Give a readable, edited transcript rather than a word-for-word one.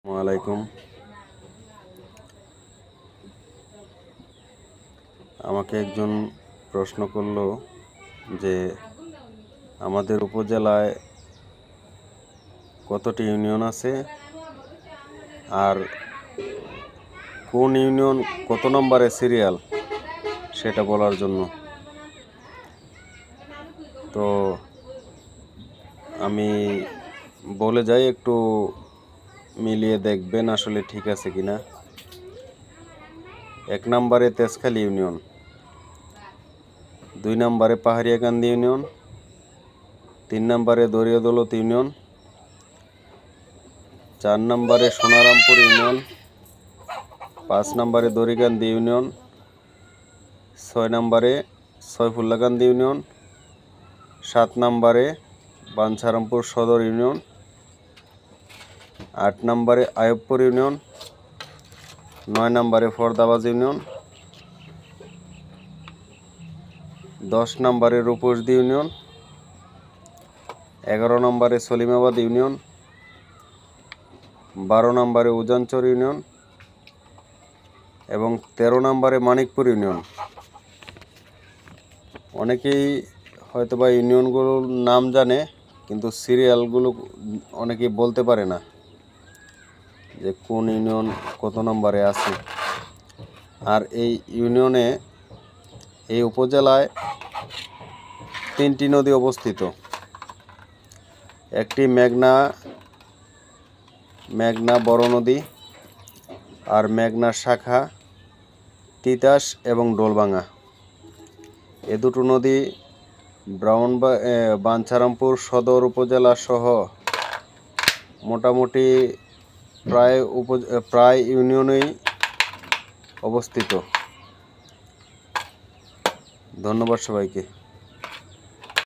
ওয়ালাইকুম। আমাকে একজন প্রশ্ন করলো যে আমাদের উপজেলায় কতটি ইউনিয়ন আছে আর কোন ইউনিয়ন কত নম্বরে সিরিয়াল সেটা বলার জন্য। তো আমি বলে যাই, একটু মিলিয়ে দেখবেন আসলে ঠিক আছে কিনা। 1 নম্বরে তেজখালী ইউনিয়ন, 2 নম্বরে পাহাড়িয়াকান্দি ইউনিয়ন, 3 নম্বরে দরিয়াদৌলত ইউনিয়ন, 4 নম্বরে সোনারামপুর ইউনিয়ন, 5 নম্বরে দড়িকান্দি ইউনিয়ন, 6 নম্বরে সয়ফুল্লাকান্দি ইউনিয়ন, 7 নম্বরে বাঞ্ছারামপুর সদর ইউনিয়ন, 8 নম্বরে আয়বপুর ইউনিয়ন, 9 নম্বরে ফরদাবাজ ইউনিয়ন, 10 নম্বরে রূপসদি ইউনিয়ন, 11 নম্বরে সলিমাবাদ ইউনিয়ন, 12 নম্বরে উজানচর ইউনিয়ন এবং 13 নম্বরে মানিকপুর ইউনিয়ন। অনেকেই হয়তোবা ইউনিয়নগুলোর নাম জানে, কিন্তু সিরিয়ালগুলো অনেকেই বলতে পারে না যে কোন ইউনিয়ন কত নম্বরে আছে। আর এই ইউনিয়নে, এই উপজেলায় 3টি নদী অবস্থিত। একটি মেঘনা বড় নদী, আর মেঘনার শাখা তিতাস এবং ডোলভাঙ্গা। এ দুটো নদী বাঞ্ছারামপুর সদর উপজেলা সহ মোটামুটি প্রায় ইউনিয়নেই অবস্থিত। ধন্যবাদ সবাইকে।